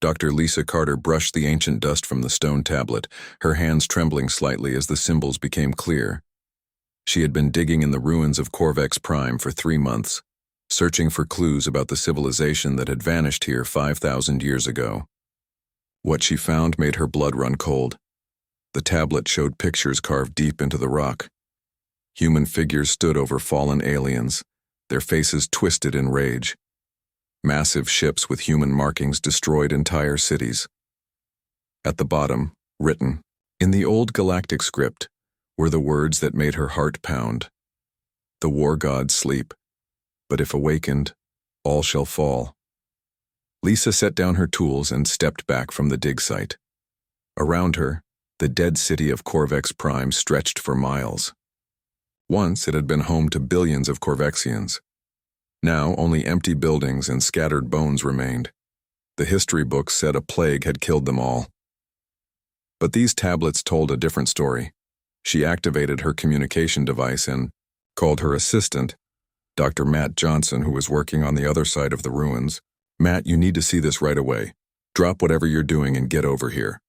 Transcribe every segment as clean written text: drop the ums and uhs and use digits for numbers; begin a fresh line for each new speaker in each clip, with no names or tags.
Dr. Lisa Carter brushed the ancient dust from the stone tablet, her hands trembling slightly as the symbols became clear. She had been digging in the ruins of Corvex Prime for 3 months, searching for clues about the civilization that had vanished here 5,000 years ago. What she found made her blood run cold. The tablet showed pictures carved deep into the rock. Human figures stood over fallen aliens, their faces twisted in rage. Massive ships with human markings destroyed entire cities. At the bottom, written, in the old galactic script, were the words that made her heart pound. The war gods sleep, but if awakened, all shall fall. Lisa set down her tools and stepped back from the dig site. Around her, the dead city of Corvex Prime stretched for miles. Once it had been home to billions of Corvexians. Now only empty buildings and scattered bones remained. The history books said a plague had killed them all. But these tablets told a different story. She activated her communication device and called her assistant, Dr. Matt Johnson, who was working on the other side of the ruins. "Matt, you need to see this right away. Drop whatever you're doing and get over here."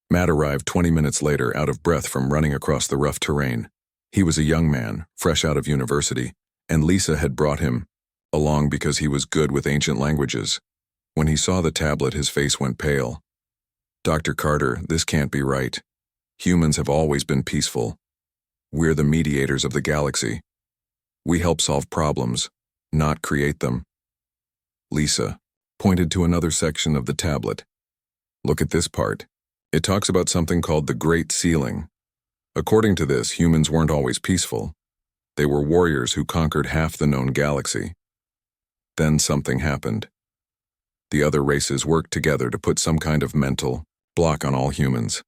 Matt arrived 20 minutes later, out of breath from running across the rough terrain. He was a young man, fresh out of university, and Lisa had brought him along because he was good with ancient languages. When he saw the tablet, his face went pale. "Dr. Carter, this can't be right. Humans have always been peaceful. We're the mediators of the galaxy. We help solve problems, not create them." Lisa pointed to another section of the tablet. "Look at this part. It talks about something called the Great Sealing. According to this, humans weren't always peaceful. They were warriors who conquered half the known galaxy. Then something happened. The other races worked together to put some kind of mental block on all humans."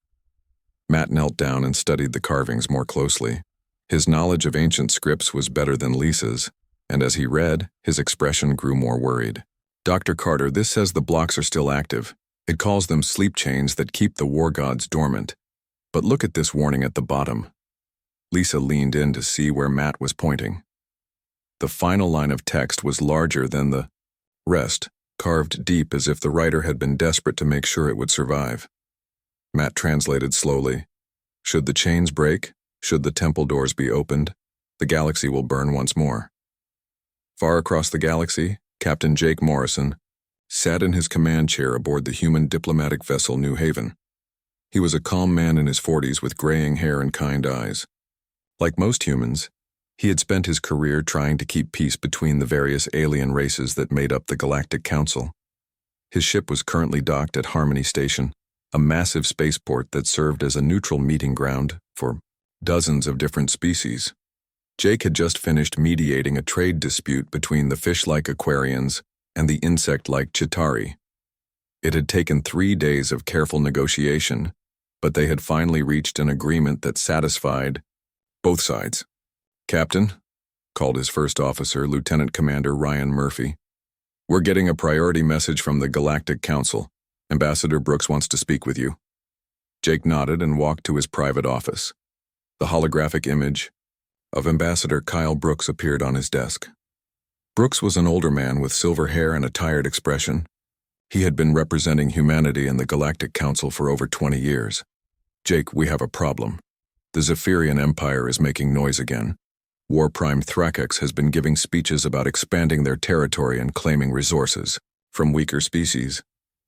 Matt knelt down and studied the carvings more closely. His knowledge of ancient scripts was better than Lisa's, and as he read, his expression grew more worried. "Dr. Carter, this says the blocks are still active. It calls them sleep chains that keep the war gods dormant. But look at this warning at the bottom." Lisa leaned in to see where Matt was pointing. The final line of text was larger than the rest, carved deep as if the writer had been desperate to make sure it would survive. Matt translated slowly. "Should the chains break, should the temple doors be opened, the galaxy will burn once more." Far across the galaxy, Captain Jake Morrison sat in his command chair aboard the human diplomatic vessel New Haven. He was a calm man in his 40s with graying hair and kind eyes. Like most humans, he had spent his career trying to keep peace between the various alien races that made up the Galactic Council. His ship was currently docked at Harmony Station, a massive spaceport that served as a neutral meeting ground for dozens of different species. Jake had just finished mediating a trade dispute between the fish-like Aquarians and the insect-like Chitauri. It had taken 3 days of careful negotiation, but they had finally reached an agreement that satisfied both sides. "Captain," called his first officer, Lieutenant Commander Ryan Murphy, "we're getting a priority message from the Galactic Council. Ambassador Brooks wants to speak with you." Jake nodded and walked to his private office. The holographic image of Ambassador Kyle Brooks appeared on his desk. Brooks was an older man with silver hair and a tired expression. He had been representing humanity in the Galactic Council for over 20 years. "Jake, we have a problem. The Zephyrian Empire is making noise again. War Prime Thrakex has been giving speeches about expanding their territory and claiming resources from weaker species.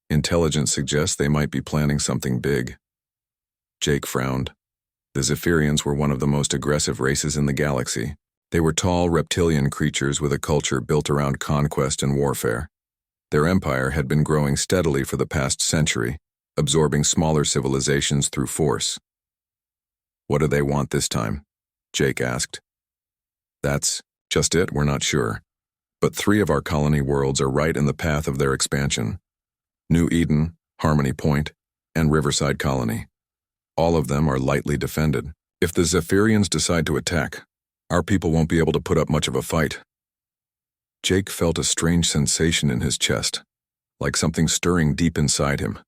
Intelligence suggests they might be planning something big." Jake frowned. The Zephyrians were one of the most aggressive races in the galaxy. They were tall reptilian creatures with a culture built around conquest and warfare. Their empire had been growing steadily for the past century, absorbing smaller civilizations through force. "What do they want this time?" Jake asked. "That's just it, we're not sure. But 3 of our colony worlds are right in the path of their expansion. New Eden, Harmony Point, and Riverside Colony. All of them are lightly defended. If the Zephyrians decide to attack, our people won't be able to put up much of a fight." Jake felt a strange sensation in his chest, like something stirring deep inside him.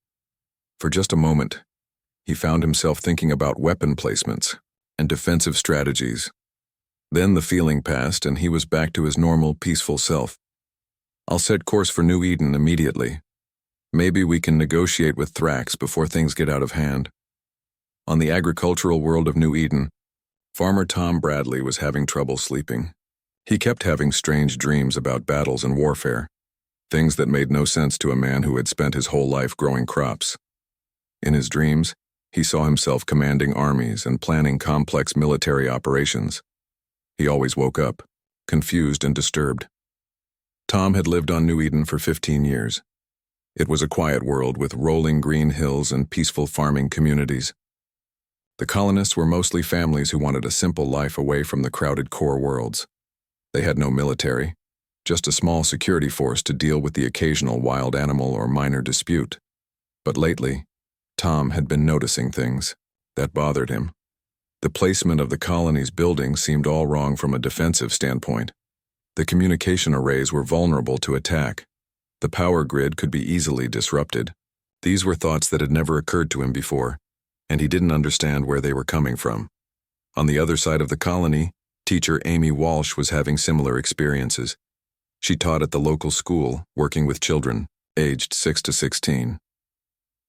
For just a moment, he found himself thinking about weapon placements and defensive strategies. Then the feeling passed and he was back to his normal, peaceful self. "I'll set course for New Eden immediately." Maybe we can negotiate with Thrax before things get out of hand. On the agricultural world of New Eden, Farmer Tom Bradley was having trouble sleeping. He kept having strange dreams about battles and warfare, things that made no sense to a man who had spent his whole life growing crops. In his dreams, he saw himself commanding armies and planning complex military operations. He always woke up, confused and disturbed. Tom had lived on New Eden for 15 years. It was a quiet world with rolling green hills and peaceful farming communities. The colonists were mostly families who wanted a simple life away from the crowded core worlds. They had no military, just a small security force to deal with the occasional wild animal or minor dispute. But lately, Tom had been noticing things that bothered him. The placement of the colony's buildings seemed all wrong from a defensive standpoint. The communication arrays were vulnerable to attack. The power grid could be easily disrupted. These were thoughts that had never occurred to him before, and he didn't understand where they were coming from. On the other side of the colony, teacher Amy Walsh was having similar experiences. She taught at the local school, working with children, aged 6 to 16.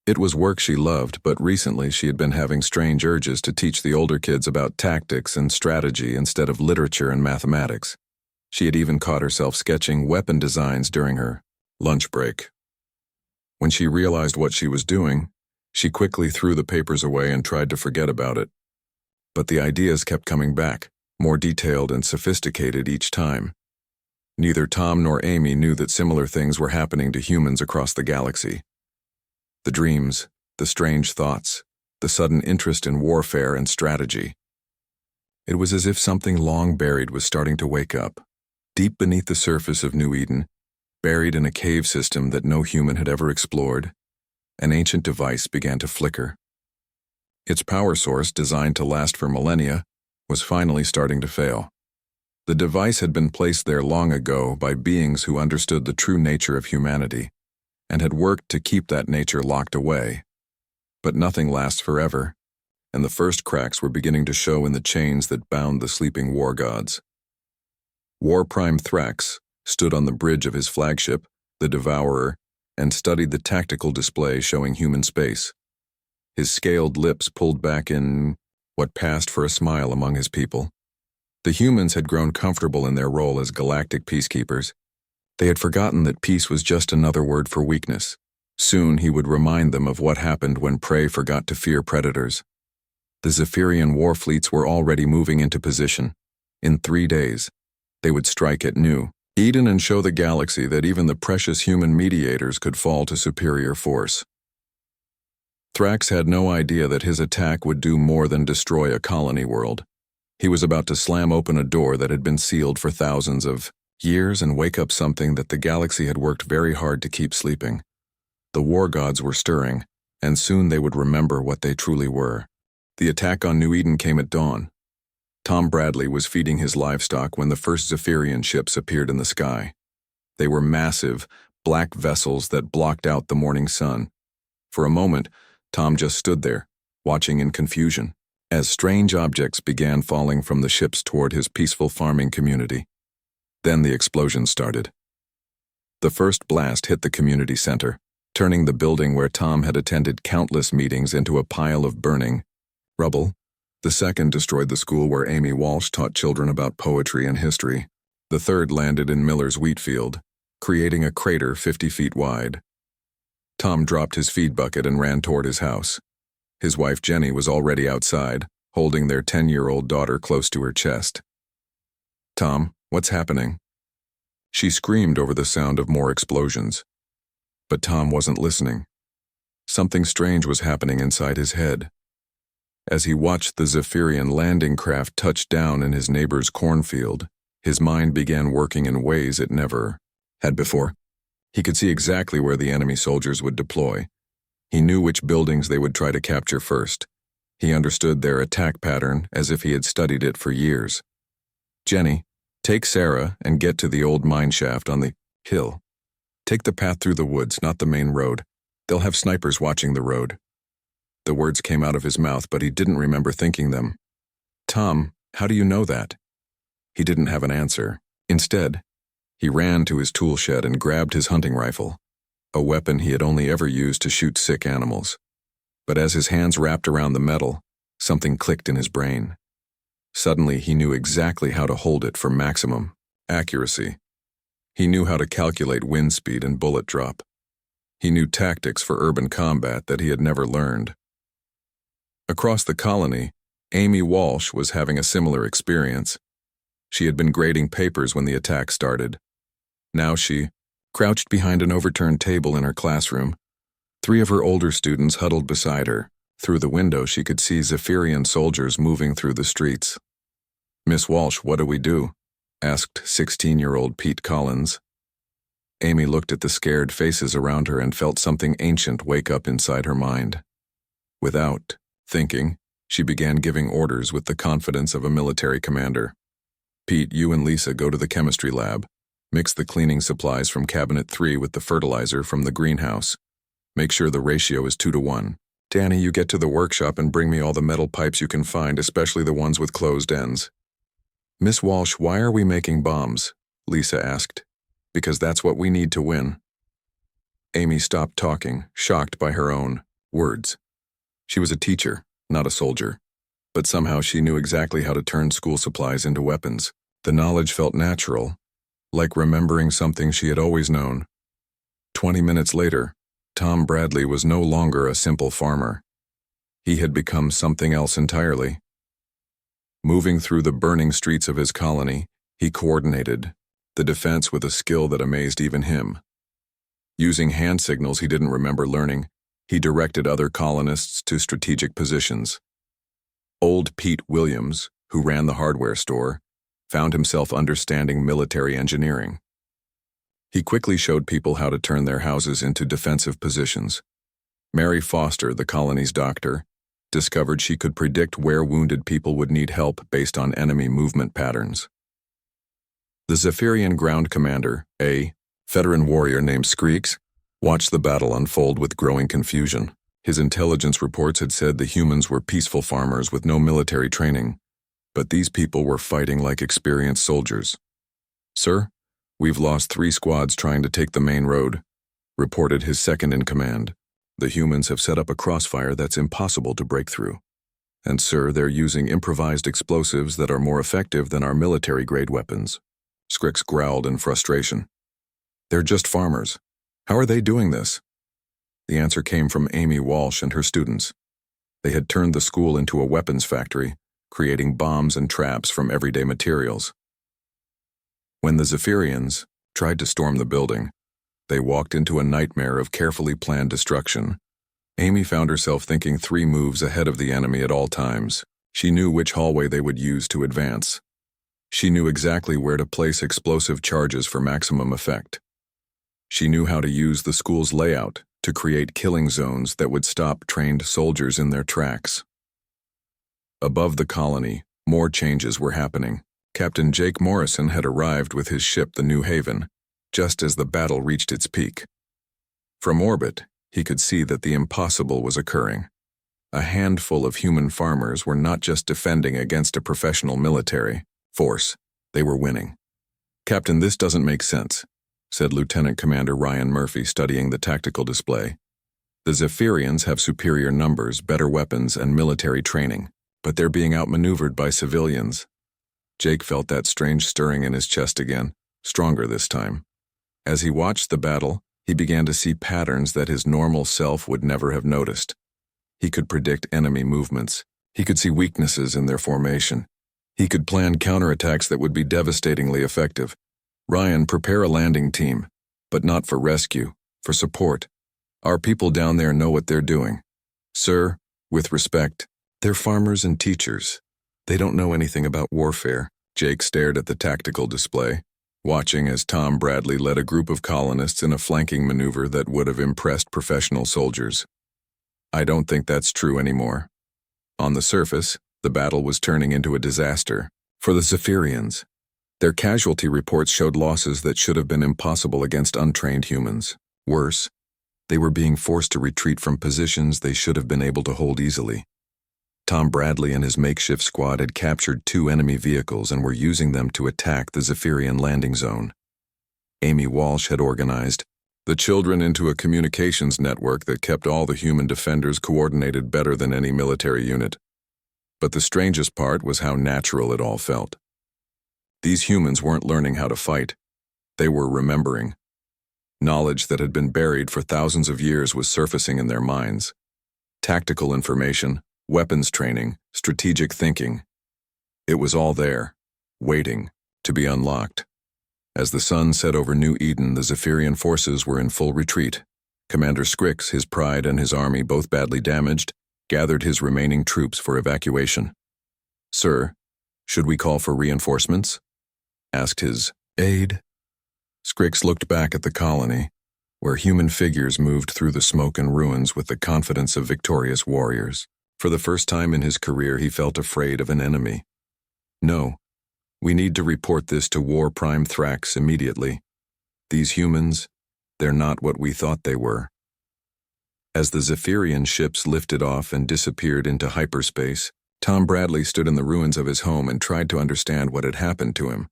It was work she loved, but recently she had been having strange urges to teach the older kids about tactics and strategy instead of literature and mathematics. She had even caught herself sketching weapon designs during her lunch break. When she realized what she was doing, she quickly threw the papers away and tried to forget about it. But the ideas kept coming back, more detailed and sophisticated each time. Neither Tom nor Amy knew that similar things were happening to humans across the galaxy. The dreams, the strange thoughts, the sudden interest in warfare and strategy. It was as if something long buried was starting to wake up. Deep beneath the surface of New Eden, buried in a cave system that no human had ever explored, an ancient device began to flicker. Its power source, designed to last for millennia, was finally starting to fail. The device had been placed there long ago by beings who understood the true nature of humanity and had worked to keep that nature locked away. But nothing lasts forever, and the first cracks were beginning to show in the chains that bound the sleeping war gods. War Prime Thrax stood on the bridge of his flagship, the Devourer, and studied the tactical display showing human space. His scaled lips pulled back in what passed for a smile among his people. The humans had grown comfortable in their role as galactic peacekeepers. They had forgotten that peace was just another word for weakness. Soon he would remind them of what happened when prey forgot to fear predators. The Zephyrian war fleets were already moving into position. In 3 days, they would strike at New Eden and show the galaxy that even the precious human mediators could fall to superior force. Thrax had no idea that his attack would do more than destroy a colony world. He was about to slam open a door that had been sealed for thousands of years and wake up something that the galaxy had worked very hard to keep sleeping. The war gods were stirring, and soon they would remember what they truly were. The attack on New Eden came at dawn. Tom Bradley was feeding his livestock when the first Zephyrian ships appeared in the sky. They were massive, black vessels that blocked out the morning sun. For a moment, Tom just stood there, watching in confusion, as strange objects began falling from the ships toward his peaceful farming community. Then the explosion started. The first blast hit the community center, turning the building where Tom had attended countless meetings into a pile of burning rubble. The second destroyed the school where Amy Walsh taught children about poetry and history. The third landed in Miller's wheat field, creating a crater 50 feet wide. Tom dropped his feed bucket and ran toward his house. His wife Jenny was already outside, holding their 10-year-old daughter close to her chest. "Tom, what's happening?" She screamed over the sound of more explosions. But Tom wasn't listening. Something strange was happening inside his head. As he watched the Zephyrian landing craft touch down in his neighbor's cornfield, his mind began working in ways it never had before. He could see exactly where the enemy soldiers would deploy. He knew which buildings they would try to capture first. He understood their attack pattern as if he had studied it for years. "Jenny, take Sarah and get to the old mine shaft on the hill. Take the path through the woods, not the main road. They'll have snipers watching the road." The words came out of his mouth, but he didn't remember thinking them. "Tom, how do you know that?" He didn't have an answer. Instead, he ran to his tool shed and grabbed his hunting rifle. a weapon he had only ever used to shoot sick animals. But as his hands wrapped around the metal, something clicked in his brain. Suddenly, he knew exactly how to hold it for maximum accuracy. He knew how to calculate wind speed and bullet drop. He knew tactics for urban combat that he had never learned. Across the colony, Amy Walsh was having a similar experience. She had been grading papers when the attack started. Now she, crouched behind an overturned table in her classroom, 3 of her older students huddled beside her. Through the window, she could see Zephyrian soldiers moving through the streets. "Miss Walsh, what do we do?" asked 16-year-old Pete Collins. Amy looked at the scared faces around her and felt something ancient wake up inside her mind. Without thinking, she began giving orders with the confidence of a military commander. "Pete, you and Lisa go to the chemistry lab. Mix the cleaning supplies from cabinet 3 with the fertilizer from the greenhouse. Make sure the ratio is 2 to 1. Danny, you get to the workshop and bring me all the metal pipes you can find, especially the ones with closed ends." "Miss Walsh, why are we making bombs?" Lisa asked. "Because that's what we need to win." Amy stopped talking, shocked by her own words. She was a teacher, not a soldier, but somehow she knew exactly how to turn school supplies into weapons. The knowledge felt natural, like remembering something she had always known. 20 minutes later, Tom Bradley was no longer a simple farmer. He had become something else entirely. Moving through the burning streets of his colony, he coordinated the defense with a skill that amazed even him. Using hand signals he didn't remember learning, he directed other colonists to strategic positions. Old Pete Williams, who ran the hardware store, found himself understanding military engineering. He quickly showed people how to turn their houses into defensive positions. Mary Foster, the colony's doctor, discovered she could predict where wounded people would need help based on enemy movement patterns. The Zephyrian ground commander, a veteran warrior named Screeks, watched the battle unfold with growing confusion. His intelligence reports had said the humans were peaceful farmers with no military training, but these people were fighting like experienced soldiers. "Sir, we've lost 3 squads trying to take the main road," reported his second-in-command. "The humans have set up a crossfire that's impossible to break through. And sir, they're using improvised explosives that are more effective than our military-grade weapons." Scrix growled in frustration. "They're just farmers. How are they doing this?" The answer came from Amy Walsh and her students. They had turned the school into a weapons factory, creating bombs and traps from everyday materials. When the Zephyrians tried to storm the building, they walked into a nightmare of carefully planned destruction. Amy found herself thinking 3 moves ahead of the enemy at all times. She knew which hallway they would use to advance. She knew exactly where to place explosive charges for maximum effect. She knew how to use the school's layout to create killing zones that would stop trained soldiers in their tracks. Above the colony, more changes were happening. Captain Jake Morrison had arrived with his ship, the New Haven, just as the battle reached its peak. From orbit, he could see that the impossible was occurring. A handful of human farmers were not just defending against a professional military force, they were winning. "Captain, this doesn't make sense," said Lieutenant Commander Ryan Murphy, studying the tactical display. "The Zephyrians have superior numbers, better weapons, and military training, but they're being outmaneuvered by civilians." Jake felt that strange stirring in his chest again, stronger this time. As he watched the battle, he began to see patterns that his normal self would never have noticed. He could predict enemy movements. He could see weaknesses in their formation. He could plan counterattacks that would be devastatingly effective. "Ryan, prepare a landing team, but not for rescue, for support. Our people down there know what they're doing. Sir, with respect, they're farmers and teachers. They don't know anything about warfare." Jake stared at the tactical display, watching as Tom Bradley led a group of colonists in a flanking maneuver that would have impressed professional soldiers. "I don't think that's true anymore." On the surface, the battle was turning into a disaster for the Zephyrians. Their casualty reports showed losses that should have been impossible against untrained humans. Worse, they were being forced to retreat from positions they should have been able to hold easily. Tom Bradley and his makeshift squad had captured 2 enemy vehicles and were using them to attack the Zephyrian landing zone. Amy Walsh had organized the children into a communications network that kept all the human defenders coordinated better than any military unit. But the strangest part was how natural it all felt. These humans weren't learning how to fight. They were remembering. Knowledge that had been buried for thousands of years was surfacing in their minds. Tactical information, weapons training, strategic thinking. It was all there, waiting to be unlocked. As the sun set over New Eden, the Zephyrian forces were in full retreat. Commander Scrix, his pride and his army both badly damaged, gathered his remaining troops for evacuation. "Sir, should we call for reinforcements?" asked his aide. Scrix looked back at the colony, where human figures moved through the smoke and ruins with the confidence of victorious warriors. For the first time in his career, he felt afraid of an enemy. "No. We need to report this to War Prime Thrax immediately. These humans, they're not what we thought they were." As the Zephyrian ships lifted off and disappeared into hyperspace, Tom Bradley stood in the ruins of his home and tried to understand what had happened to him.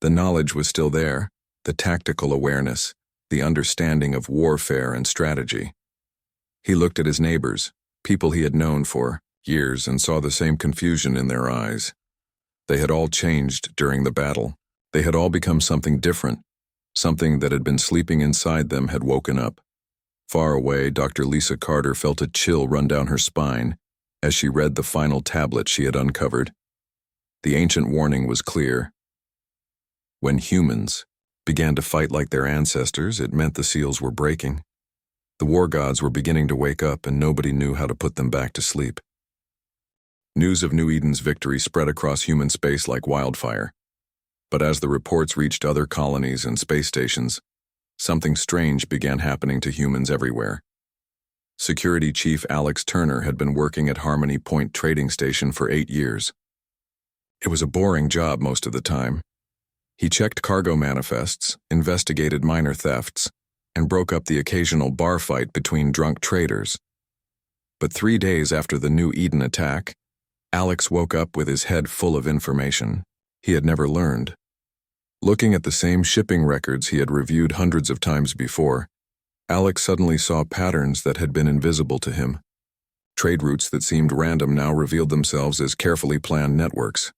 The knowledge was still there, the tactical awareness, the understanding of warfare and strategy. He looked at his neighbors, people he had known for years, and saw the same confusion in their eyes. They had all changed during the battle. They had all become something different. Something that had been sleeping inside them had woken up. Far away, Dr. Lisa Carter felt a chill run down her spine as she read the final tablet she had uncovered. The ancient warning was clear. When humans began to fight like their ancestors, it meant the seals were breaking. The war gods were beginning to wake up, and nobody knew how to put them back to sleep. News of New Eden's victory spread across human space like wildfire. But as the reports reached other colonies and space stations, something strange began happening to humans everywhere. Security Chief Alex Turner had been working at Harmony Point Trading Station for 8 years. It was a boring job most of the time. He checked cargo manifests, investigated minor thefts, and broke up the occasional bar fight between drunk traders. But 3 days after the New Eden attack, Alex woke up with his head full of information he had never learned. Looking at the same shipping records he had reviewed hundreds of times before, Alex suddenly saw patterns that had been invisible to him. Trade routes that seemed random now revealed themselves as carefully planned networks.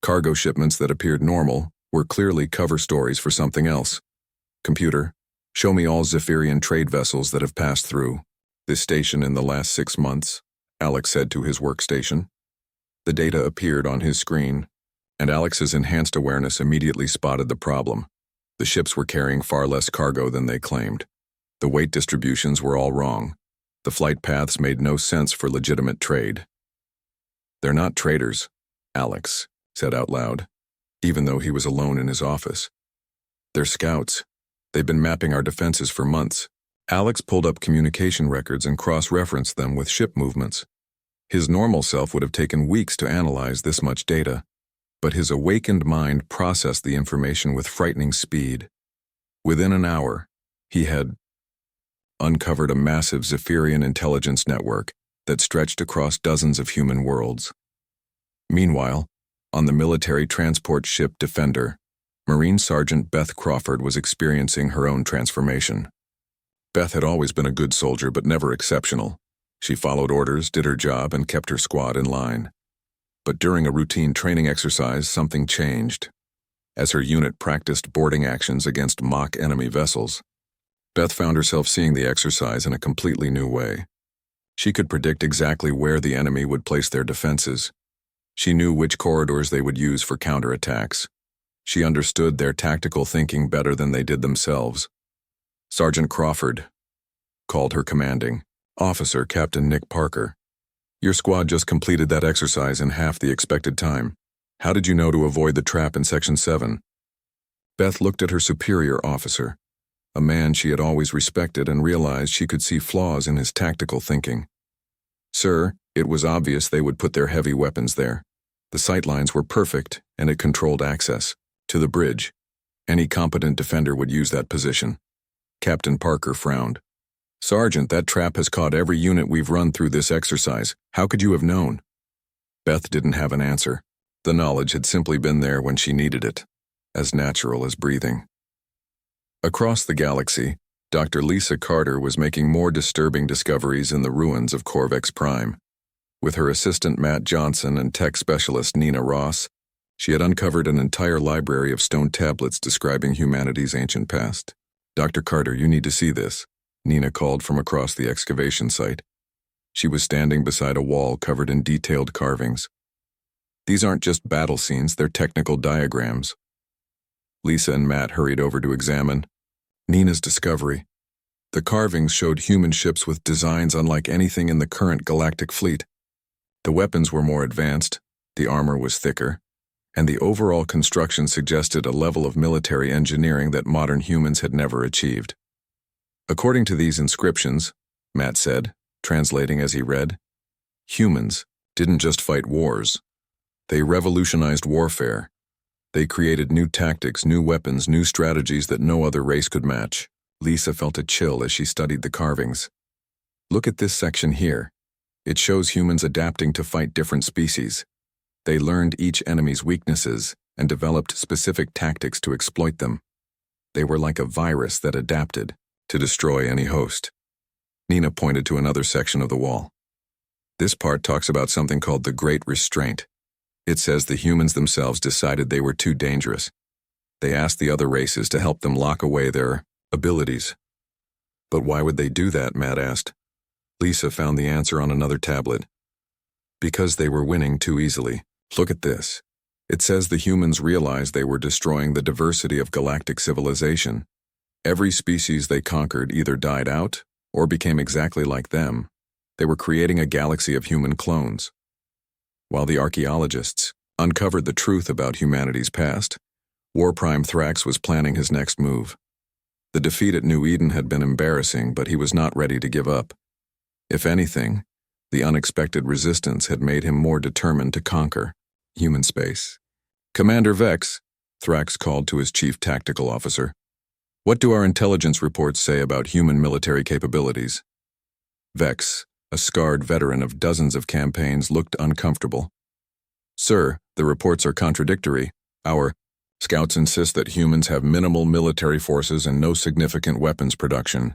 Cargo shipments that appeared normal were clearly cover stories for something else. "Computer, show me all Zephyrian trade vessels that have passed through this station in the last 6 months," Alex said to his workstation. The data appeared on his screen, and Alex's enhanced awareness immediately spotted the problem. The ships were carrying far less cargo than they claimed. The weight distributions were all wrong. The flight paths made no sense for legitimate trade. "They're not traders," Alex said out loud, even though he was alone in his office. "They're scouts. They've been mapping our defenses for months." Alex pulled up communication records and cross-referenced them with ship movements. His normal self would have taken weeks to analyze this much data, but his awakened mind processed the information with frightening speed. Within an hour, he had uncovered a massive Zephyrian intelligence network that stretched across dozens of human worlds. Meanwhile, on the military transport ship Defender, Marine Sergeant Beth Crawford was experiencing her own transformation. Beth had always been a good soldier, but never exceptional. She followed orders, did her job, and kept her squad in line. But during a routine training exercise, something changed. As her unit practiced boarding actions against mock enemy vessels, Beth found herself seeing the exercise in a completely new way. She could predict exactly where the enemy would place their defenses. She knew which corridors they would use for counterattacks. She understood their tactical thinking better than they did themselves. "Sergeant Crawford," called her commanding officer, Captain Nick Parker. "Your squad just completed that exercise in half the expected time. How did you know to avoid the trap in Section 7? Beth looked at her superior officer, a man she had always respected, and realized she could see flaws in his tactical thinking. "Sir, it was obvious they would put their heavy weapons there. The sightlines were perfect, and it controlled access to the bridge. Any competent defender would use that position." Captain Parker frowned. "Sergeant, that trap has caught every unit we've run through this exercise. How could you have known?" Beth didn't have an answer. The knowledge had simply been there when she needed it, as natural as breathing. Across the galaxy, Dr. Lisa Carter was making more disturbing discoveries in the ruins of Corvex Prime. With her assistant Matt Johnson and tech specialist Nina Ross, she had uncovered an entire library of stone tablets describing humanity's ancient past. "Dr. Carter, you need to see this," Nina called from across the excavation site. She was standing beside a wall covered in detailed carvings. "These aren't just battle scenes, they're technical diagrams." Lisa and Matt hurried over to examine Nina's discovery. The carvings showed human ships with designs unlike anything in the current galactic fleet. The weapons were more advanced, the armor was thicker, and the overall construction suggested a level of military engineering that modern humans had never achieved. "According to these inscriptions," Matt said, translating as he read, "humans didn't just fight wars. They revolutionized warfare. They created new tactics, new weapons, new strategies that no other race could match." Lisa felt a chill as she studied the carvings. "Look at this section here. It shows humans adapting to fight different species. They learned each enemy's weaknesses and developed specific tactics to exploit them. They were like a virus that adapted to destroy any host." Nina pointed to another section of the wall. "This part talks about something called the Great Restraint. It says the humans themselves decided they were too dangerous. They asked the other races to help them lock away their abilities." "But why would they do that?" Matt asked. Lisa found the answer on another tablet. "Because they were winning too easily. Look at this. It says the humans realized they were destroying the diversity of galactic civilization. Every species they conquered either died out or became exactly like them. They were creating a galaxy of human clones." While the archaeologists uncovered the truth about humanity's past, War Prime Thrax was planning his next move. The defeat at New Eden had been embarrassing, but he was not ready to give up. If anything, the unexpected resistance had made him more determined to conquer human space. "Commander Vex," Thrax called to his chief tactical officer, "what do our intelligence reports say about human military capabilities?" Vex, a scarred veteran of dozens of campaigns, looked uncomfortable. "Sir, the reports are contradictory. Our scouts insist that humans have minimal military forces and no significant weapons production.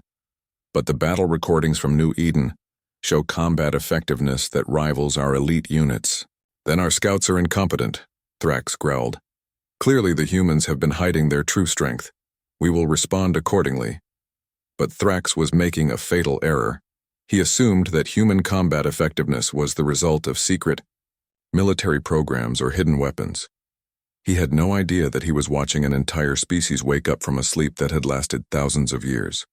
But the battle recordings from New Eden show combat effectiveness that rivals our elite units." "Then our scouts are incompetent," Thrax growled. "Clearly the humans have been hiding their true strength. We will respond accordingly." But Thrax was making a fatal error. He assumed that human combat effectiveness was the result of secret military programs or hidden weapons. He had no idea that he was watching an entire species wake up from a sleep that had lasted thousands of years.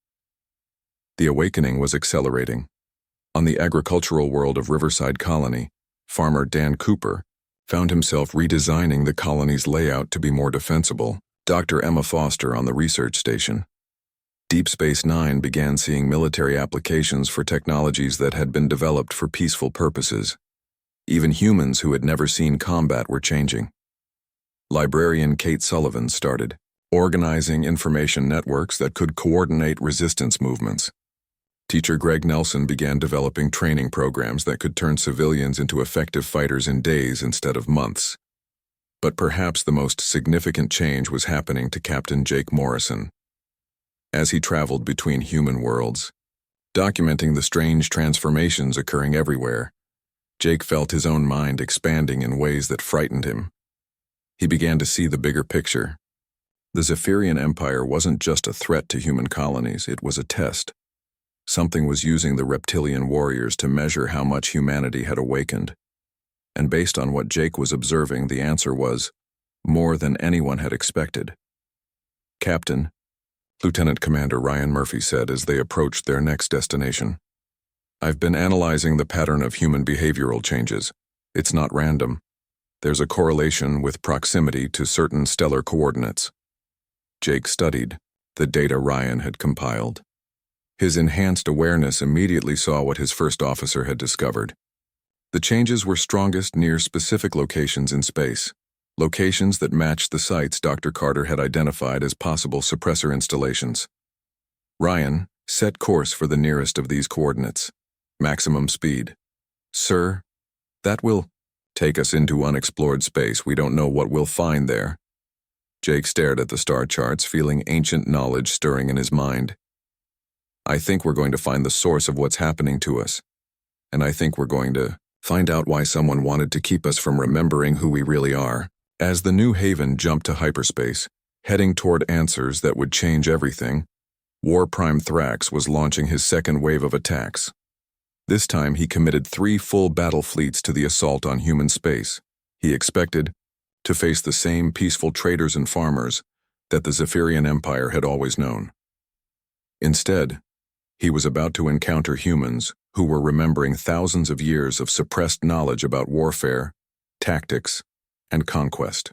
The awakening was accelerating. On the agricultural world of Riverside Colony, farmer Dan Cooper found himself redesigning the colony's layout to be more defensible. Dr. Emma Foster on the research station. Deep Space Nine began seeing military applications for technologies that had been developed for peaceful purposes. Even humans who had never seen combat were changing. Librarian Kate Sullivan started organizing information networks that could coordinate resistance movements. Teacher Greg Nelson began developing training programs that could turn civilians into effective fighters in days instead of months. But perhaps the most significant change was happening to Captain Jake Morrison. As he traveled between human worlds, documenting the strange transformations occurring everywhere, Jake felt his own mind expanding in ways that frightened him. He began to see the bigger picture. The Zephyrian Empire wasn't just a threat to human colonies, it was a test. Something was using the reptilian warriors to measure how much humanity had awakened. And based on what Jake was observing, the answer was more than anyone had expected. "Captain," Lieutenant Commander Ryan Murphy said as they approached their next destination, "I've been analyzing the pattern of human behavioral changes. It's not random. There's a correlation with proximity to certain stellar coordinates." Jake studied the data Ryan had compiled. His enhanced awareness immediately saw what his first officer had discovered. The changes were strongest near specific locations in space, locations that matched the sites Dr. Carter had identified as possible suppressor installations. Ryan set course for the nearest of these coordinates. Maximum speed. "Sir, that will take us into unexplored space. We don't know what we'll find there." Jake stared at the star charts, feeling ancient knowledge stirring in his mind. I think we're going to find the source of what's happening to us. And I think we're going to find out why someone wanted to keep us from remembering who we really are. As the New Haven jumped to hyperspace, heading toward answers that would change everything, War Prime Thrax was launching his second wave of attacks. This time he committed 3 full battle fleets to the assault on human space. He expected to face the same peaceful traders and farmers that the Zephyrian Empire had always known. Instead, he was about to encounter humans who were remembering thousands of years of suppressed knowledge about warfare, tactics, and conquest.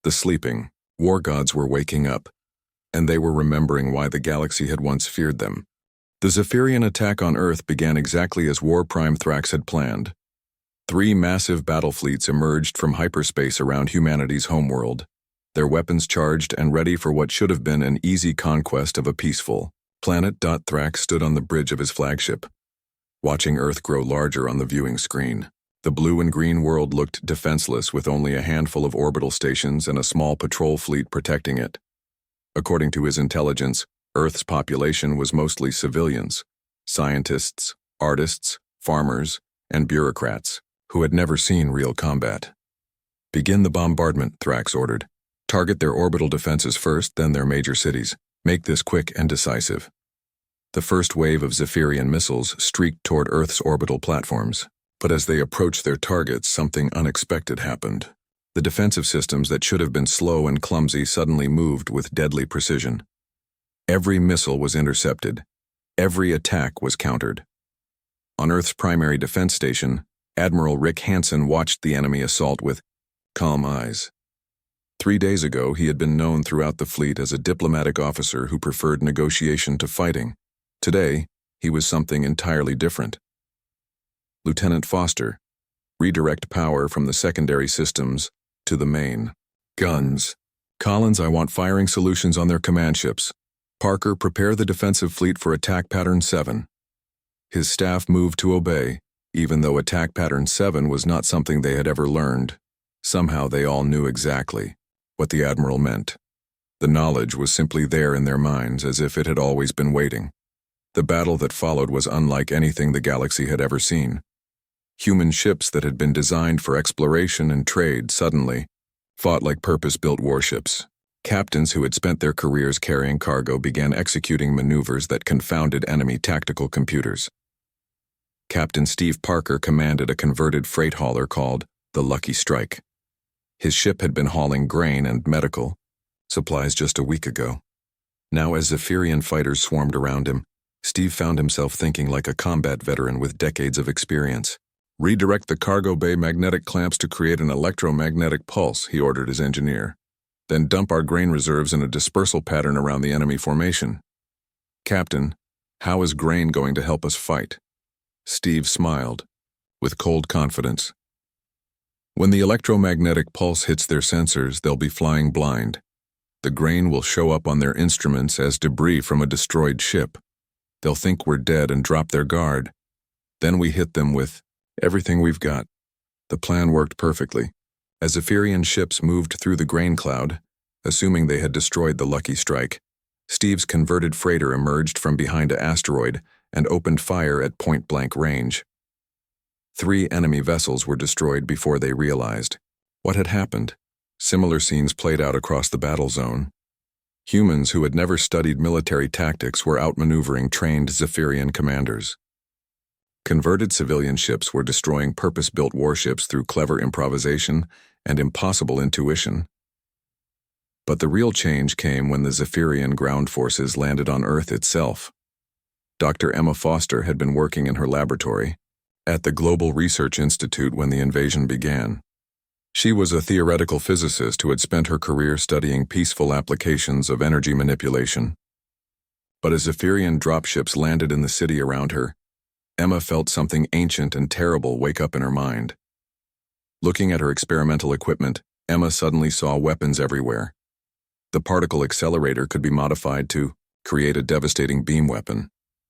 The sleeping war gods were waking up, and they were remembering why the galaxy had once feared them. The Zephyrian attack on Earth began exactly as War Prime Thrax had planned. 3 massive battle fleets emerged from hyperspace around humanity's homeworld, their weapons charged and ready for what should have been an easy conquest of a peaceful planet. Thrax stood on the bridge of his flagship, watching Earth grow larger on the viewing screen. The blue and green world looked defenseless with only a handful of orbital stations and a small patrol fleet protecting it. According to his intelligence, Earth's population was mostly civilians, scientists, artists, farmers, and bureaucrats who had never seen real combat. Begin the bombardment, Thrax ordered. Target their orbital defenses first, then their major cities. Make this quick and decisive. The first wave of Zephyrian missiles streaked toward Earth's orbital platforms, but as they approached their targets, something unexpected happened. The defensive systems that should have been slow and clumsy suddenly moved with deadly precision. Every missile was intercepted. Every attack was countered. On Earth's primary defense station, Admiral Rick Hansen watched the enemy assault with calm eyes. 3 days ago, he had been known throughout the fleet as a diplomatic officer who preferred negotiation to fighting. Today, he was something entirely different. Lieutenant Foster, redirect power from the secondary systems to the main. Guns. Collins, I want firing solutions on their command ships. Parker, prepare the defensive fleet for attack pattern 7. His staff moved to obey, even though attack pattern 7 was not something they had ever learned. Somehow they all knew exactly what the Admiral meant. The knowledge was simply there in their minds, as if it had always been waiting. The battle that followed was unlike anything the galaxy had ever seen. Human ships that had been designed for exploration and trade suddenly fought like purpose-built warships. Captains who had spent their careers carrying cargo began executing maneuvers that confounded enemy tactical computers. Captain Steve Parker commanded a converted freight hauler called the Lucky Strike. His ship had been hauling grain and medical supplies just a week ago. Now, as Zephyrian fighters swarmed around him, Steve found himself thinking like a combat veteran with decades of experience. Redirect the cargo bay magnetic clamps to create an electromagnetic pulse, he ordered his engineer. Then dump our grain reserves in a dispersal pattern around the enemy formation. Captain, how is grain going to help us fight? Steve smiled, with cold confidence. When the electromagnetic pulse hits their sensors, they'll be flying blind. The grain will show up on their instruments as debris from a destroyed ship. They'll think we're dead and drop their guard. Then we hit them with everything we've got. The plan worked perfectly. As Zephyrian ships moved through the grain cloud, assuming they had destroyed the Lucky Strike, Steve's converted freighter emerged from behind an asteroid and opened fire at point-blank range. 3 enemy vessels were destroyed before they realized what had happened. Similar scenes played out across the battle zone. Humans who had never studied military tactics were outmaneuvering trained Zephyrian commanders. Converted civilian ships were destroying purpose-built warships through clever improvisation and impossible intuition. But the real change came when the Zephyrian ground forces landed on Earth itself. Dr. Emma Foster had been working in her laboratory at the Global Research Institute when the invasion began. She was a theoretical physicist who had spent her career studying peaceful applications of energy manipulation. But as Zephyrian dropships landed in the city around her, Emma felt something ancient and terrible wake up in her mind. Looking at her experimental equipment, Emma suddenly saw weapons everywhere. The particle accelerator could be modified to create a devastating beam weapon.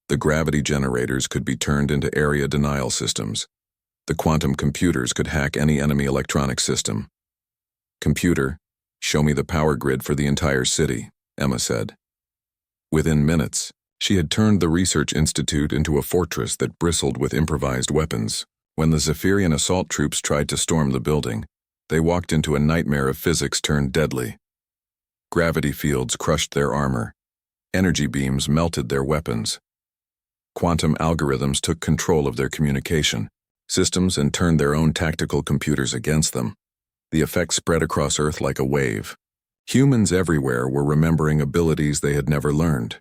The gravity generators could be turned into area denial systems. The quantum computers could hack any enemy electronic system. Computer, show me the power grid for the entire city, Emma said. Within minutes, she had turned the research institute into a fortress that bristled with improvised weapons. When the Zephyrian assault troops tried to storm the building, they walked into a nightmare of physics turned deadly. Gravity fields crushed their armor. Energy beams melted their weapons. Quantum algorithms took control of their communication systems and turned their own tactical computers against them. The effect spread across Earth like a wave. Humans everywhere were remembering abilities they had never learned.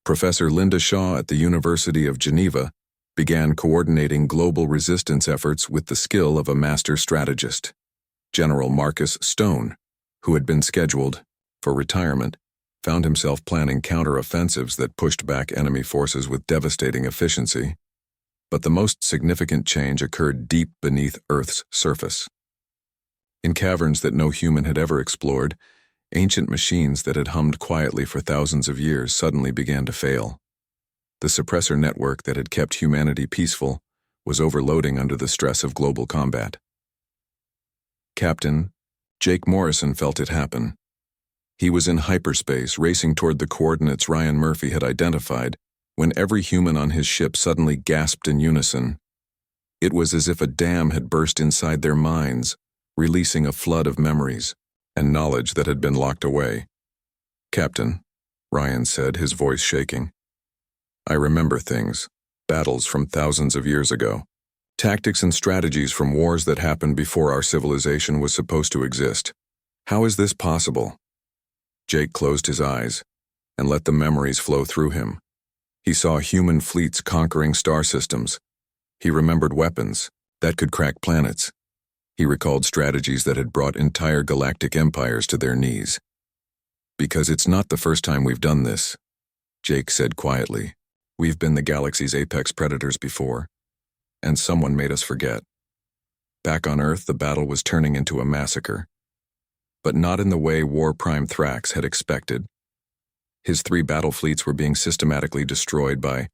Professor Linda Shaw at the University of Geneva began coordinating global resistance efforts with the skill of a master strategist. General Marcus Stone, who had been scheduled for retirement, found himself planning counter-offensives that pushed back enemy forces with devastating efficiency. But the most significant change occurred deep beneath Earth's surface. In caverns that no human had ever explored, ancient machines that had hummed quietly for thousands of years suddenly began to fail. The suppressor network that had kept humanity peaceful was overloading under the stress of global combat. Captain Jake Morrison felt it happen. He was in hyperspace, racing toward the coordinates Ryan Murphy had identified, when every human on his ship suddenly gasped in unison. It was as if a dam had burst inside their minds, releasing a flood of memories and knowledge that had been locked away. "Captain," Ryan said, his voice shaking, "I remember things, battles from thousands of years ago, tactics and strategies from wars that happened before our civilization was supposed to exist. How is this possible?" Jake closed his eyes and let the memories flow through him. He saw human fleets conquering star systems. He remembered weapons that could crack planets. He recalled strategies that had brought entire galactic empires to their knees. "Because it's not the first time we've done this," Jake said quietly. "We've been the galaxy's apex predators before, and someone made us forget. Back on Earth, the battle was turning into a massacre. But not in the way War Prime Thrax had expected. His 3 battle fleets were being systematically destroyed by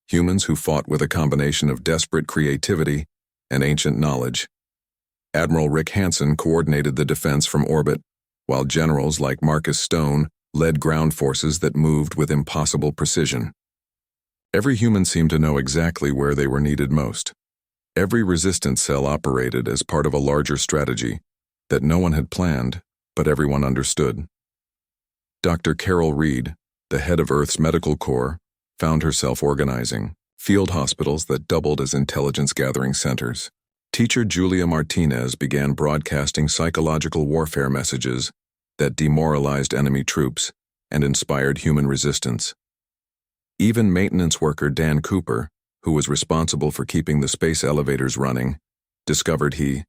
humans who fought with a combination of desperate creativity and ancient knowledge. Admiral Rick Hansen coordinated the defense from orbit, while generals like Marcus Stone led ground forces that moved with impossible precision. Every human seemed to know exactly where they were needed most. Every resistance cell operated as part of a larger strategy that no one had planned, but everyone understood. Dr. Carol Reed, the head of Earth's Medical Corps, found herself organizing field hospitals that doubled as intelligence-gathering centers. Teacher Julia Martinez began broadcasting psychological warfare messages that demoralized enemy troops and inspired human resistance. Even maintenance worker Dan Cooper, who was responsible for keeping the space elevators running, discovered he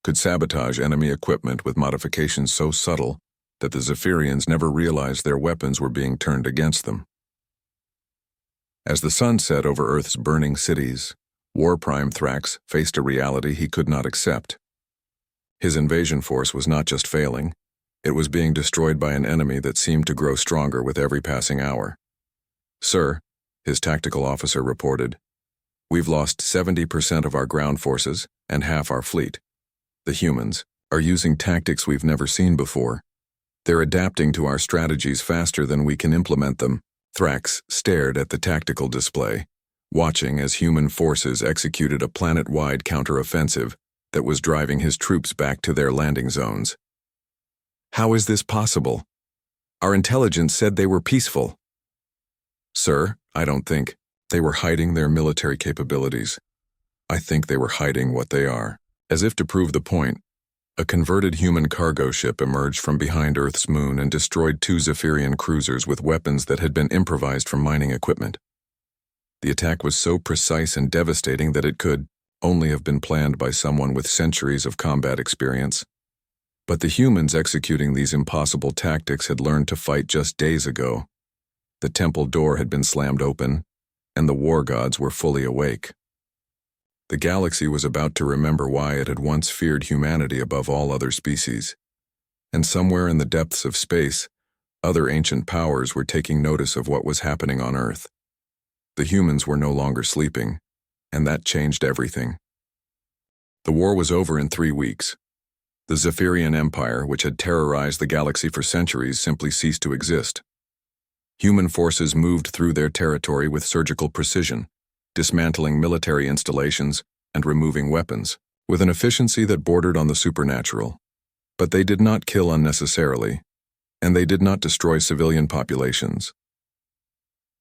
could sabotage enemy equipment with modifications so subtle that the Zephyrians never realized their weapons were being turned against them. As the sun set over Earth's burning cities, War Prime Thrax faced a reality he could not accept. His invasion force was not just failing, it was being destroyed by an enemy that seemed to grow stronger with every passing hour. "Sir," his tactical officer reported, "we've lost 70% of our ground forces and half our fleet. The humans are using tactics we've never seen before. They're adapting to our strategies faster than we can implement them." Thrax stared at the tactical display, watching as human forces executed a planet-wide counteroffensive that was driving his troops back to their landing zones. "How is this possible? Our intelligence said they were peaceful." "Sir, I don't think they were hiding their military capabilities. I think they were hiding what they are." As if to prove the point, a converted human cargo ship emerged from behind Earth's moon and destroyed 2 Zephyrian cruisers with weapons that had been improvised from mining equipment. The attack was so precise and devastating that it could only have been planned by someone with centuries of combat experience. But the humans executing these impossible tactics had learned to fight just days ago. The temple door had been slammed open, and the war gods were fully awake. The galaxy was about to remember why it had once feared humanity above all other species. And somewhere in the depths of space, other ancient powers were taking notice of what was happening on Earth. The humans were no longer sleeping, and that changed everything. The war was over in 3 weeks. The Zephyrian Empire, which had terrorized the galaxy for centuries, simply ceased to exist. Human forces moved through their territory with surgical precision, dismantling military installations and removing weapons, with an efficiency that bordered on the supernatural. But they did not kill unnecessarily, and they did not destroy civilian populations.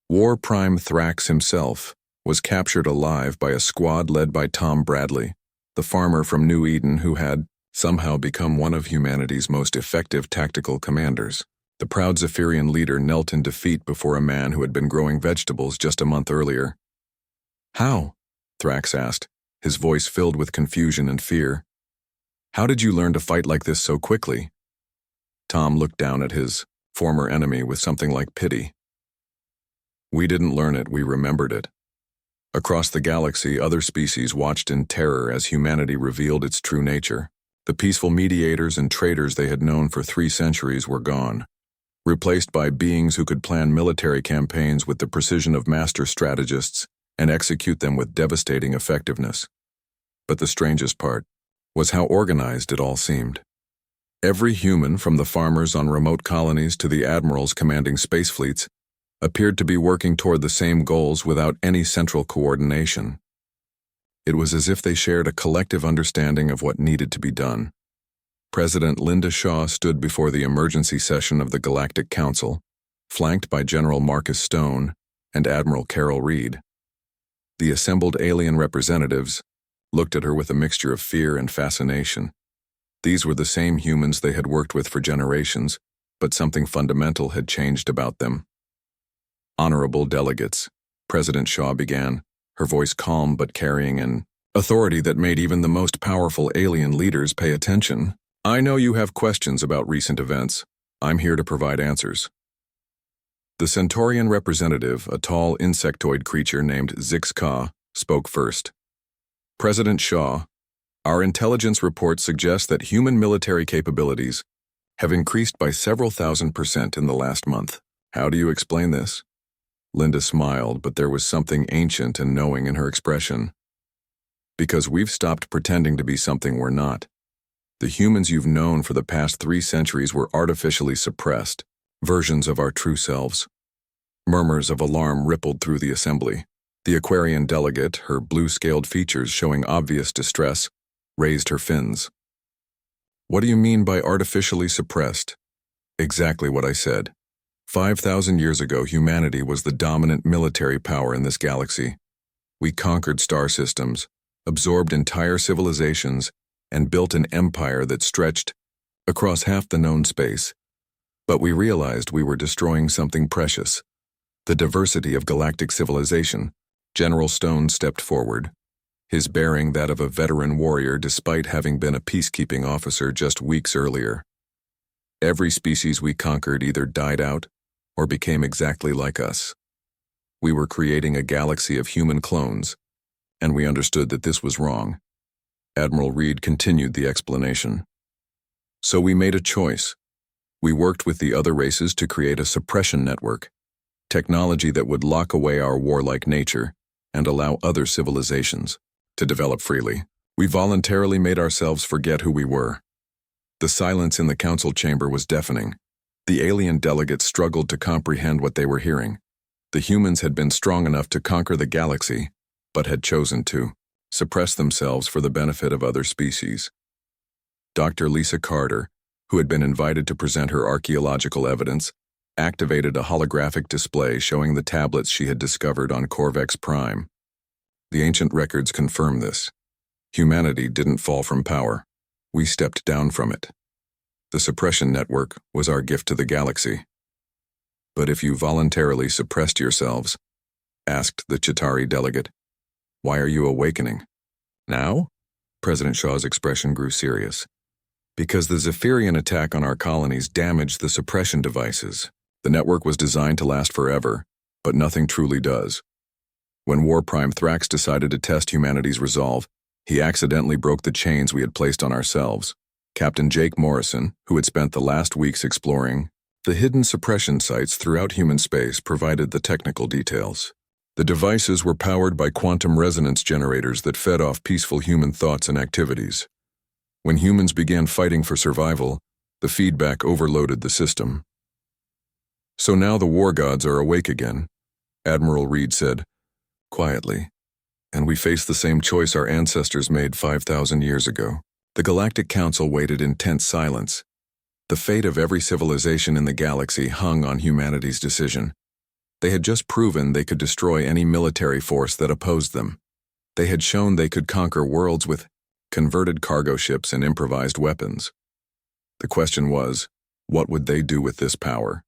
War Prime Thrax himself was captured alive by a squad led by Tom Bradley, the farmer from New Eden who had somehow become one of humanity's most effective tactical commanders. The proud Zephyrian leader knelt in defeat before a man who had been growing vegetables just a month earlier. "How?" Thrax asked, his voice filled with confusion and fear. "How did you learn to fight like this so quickly?" Tom looked down at his former enemy with something like pity. "We didn't learn it, we remembered it." Across the galaxy, other species watched in terror as humanity revealed its true nature. The peaceful mediators and traders they had known for 3 centuries were gone, replaced by beings who could plan military campaigns with the precision of master strategists and execute them with devastating effectiveness. But the strangest part was how organized it all seemed. Every human, from the farmers on remote colonies to the admirals commanding space fleets, appeared to be working toward the same goals without any central coordination. It was as if they shared a collective understanding of what needed to be done. President Linda Shaw stood before the emergency session of the Galactic Council, flanked by General Marcus Stone and Admiral Carol Reed. The assembled alien representatives looked at her with a mixture of fear and fascination. These were the same humans they had worked with for generations, but something fundamental had changed about them. "Honorable delegates," President Shaw began, her voice calm but carrying an authority that made even the most powerful alien leaders pay attention. "I know you have questions about recent events. I'm here to provide answers." The Centaurian representative, a tall insectoid creature named Zix-Ka, spoke first. "President Shaw, our intelligence reports suggest that human military capabilities have increased by several thousand% in the last month. How do you explain this?" Linda smiled, but there was something ancient and knowing in her expression. "Because we've stopped pretending to be something we're not. The humans you've known for the past 3 centuries were artificially suppressed, versions of our true selves." Murmurs of alarm rippled through the assembly. The Aquarian delegate, her blue-scaled features showing obvious distress, raised her fins. "What do you mean by artificially suppressed?" "Exactly what I said. 5,000 years ago, humanity was the dominant military power in this galaxy. We conquered star systems, absorbed entire civilizations, and built an empire that stretched across half the known space. But we realized we were destroying something precious: the diversity of galactic civilization." General Stone stepped forward, his bearing that of a veteran warrior despite having been a peacekeeping officer just weeks earlier. "Every species we conquered either died out or became exactly like us. We were creating a galaxy of human clones, and we understood that this was wrong." Admiral Reed continued the explanation. "So we made a choice. We worked with the other races to create a suppression network, technology that would lock away our warlike nature and allow other civilizations to develop freely. We voluntarily made ourselves forget who we were." The silence in the council chamber was deafening. The alien delegates struggled to comprehend what they were hearing. The humans had been strong enough to conquer the galaxy, but had chosen to suppress themselves for the benefit of other species. Dr. Lisa Carter, who had been invited to present her archaeological evidence, activated a holographic display showing the tablets she had discovered on Corvex Prime. The ancient records confirm this. Humanity didn't fall from power. We stepped down from it. The suppression network was our gift to the galaxy. "But if you voluntarily suppressed yourselves," asked the Chitauri delegate, "why are you awakening now?" President Shaw's expression grew serious. "Because the Zephyrian attack on our colonies damaged the suppression devices. The network was designed to last forever, but nothing truly does. When War Prime Thrax decided to test humanity's resolve, he accidentally broke the chains we had placed on ourselves. Captain Jake Morrison, who had spent the last weeks exploring the hidden suppression sites throughout human space, provided the technical details. The devices were powered by quantum resonance generators that fed off peaceful human thoughts and activities. When humans began fighting for survival, the feedback overloaded the system. So now the war gods are awake again, Admiral Reed said, quietly, and we face the same choice our ancestors made 5,000 years ago. The Galactic Council waited in tense silence. The fate of every civilization in the galaxy hung on humanity's decision. They had just proven they could destroy any military force that opposed them. They had shown they could conquer worlds with converted cargo ships and improvised weapons. The question was, what would they do with this power?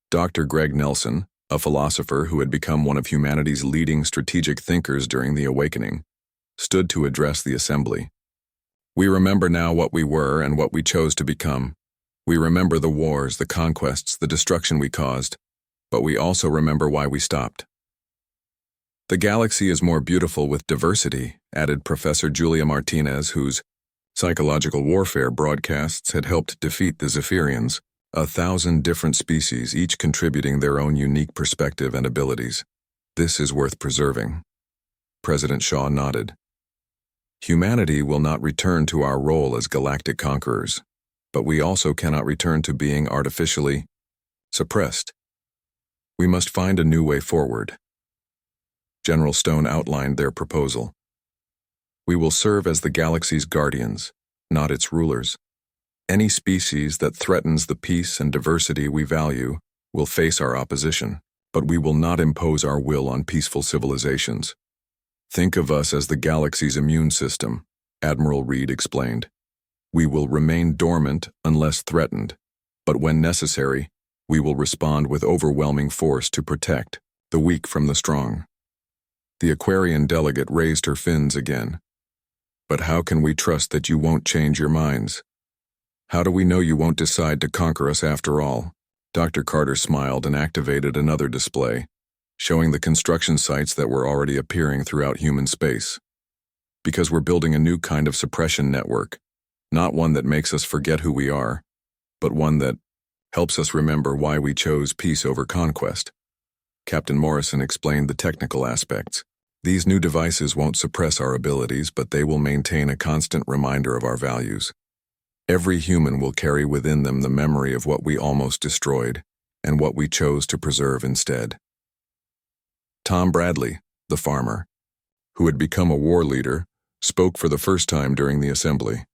Dr. Greg Nelson, a philosopher who had become one of humanity's leading strategic thinkers during the Awakening, stood to address the assembly. We remember now what we were and what we chose to become. We remember the wars, the conquests, the destruction we caused, but we also remember why we stopped. The galaxy is more beautiful with diversity, added Professor Julia Martinez, whose psychological warfare broadcasts had helped defeat the Zephyrians, 1,000 different species, each contributing their own unique perspective and abilities. This is worth preserving. President Shaw nodded. Humanity will not return to our role as galactic conquerors, but we also cannot return to being artificially suppressed. We must find a new way forward. General Stone outlined their proposal. We will serve as the galaxy's guardians, not its rulers. Any species that threatens the peace and diversity we value will face our opposition, but we will not impose our will on peaceful civilizations. Think of us as the galaxy's immune system, Admiral Reed explained. We will remain dormant unless threatened, but when necessary, we will respond with overwhelming force to protect the weak from the strong. The Aquarian delegate raised her fins again. But how can we trust that you won't change your minds? How do we know you won't decide to conquer us after all? Dr. Carter smiled and activated another display, showing the construction sites that were already appearing throughout human space. Because we're building a new kind of suppression network, not one that makes us forget who we are, but one that helps us remember why we chose peace over conquest. Captain Morrison explained the technical aspects. These new devices won't suppress our abilities, but they will maintain a constant reminder of our values. Every human will carry within them the memory of what we almost destroyed and what we chose to preserve instead. Tom Bradley, the farmer, who had become a war leader, spoke for the first time during the assembly.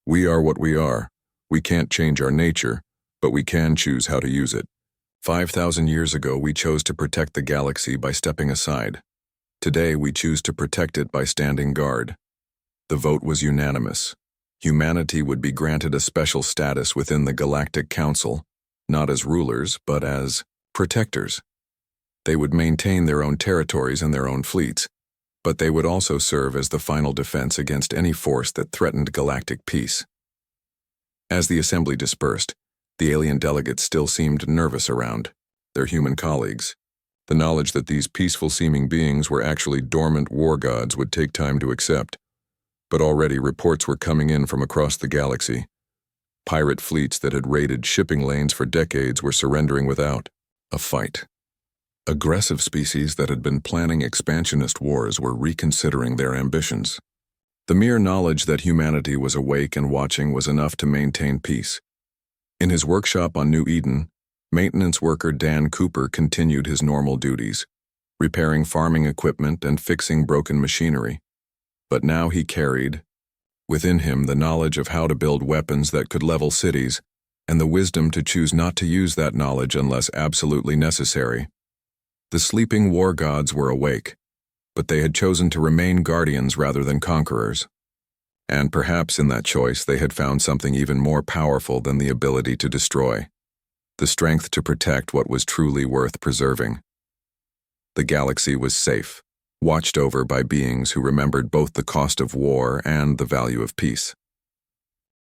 We are what we are. We can't change our nature, but we can choose how to use it. 5,000 years ago, we chose to protect the galaxy by stepping aside. Today, we choose to protect it by standing guard. The vote was unanimous. Humanity would be granted a special status within the Galactic Council, not as rulers, but as protectors. They would maintain their own territories and their own fleets, but they would also serve as the final defense against any force that threatened galactic peace. As the assembly dispersed, the alien delegates still seemed nervous around their human colleagues. The knowledge that these peaceful-seeming beings were actually dormant war gods would take time to accept. But already reports were coming in from across the galaxy. Pirate fleets that had raided shipping lanes for decades were surrendering without a fight. Aggressive species that had been planning expansionist wars were reconsidering their ambitions. The mere knowledge that humanity was awake and watching was enough to maintain peace. In his workshop on New Eden, maintenance worker Dan Cooper continued his normal duties, repairing farming equipment and fixing broken machinery. But now he carried within him the knowledge of how to build weapons that could level cities, and the wisdom to choose not to use that knowledge unless absolutely necessary. The sleeping war gods were awake, but they had chosen to remain guardians rather than conquerors. And perhaps in that choice they had found something even more powerful than the ability to destroy, the strength to protect what was truly worth preserving. The galaxy was safe, watched over by beings who remembered both the cost of war and the value of peace.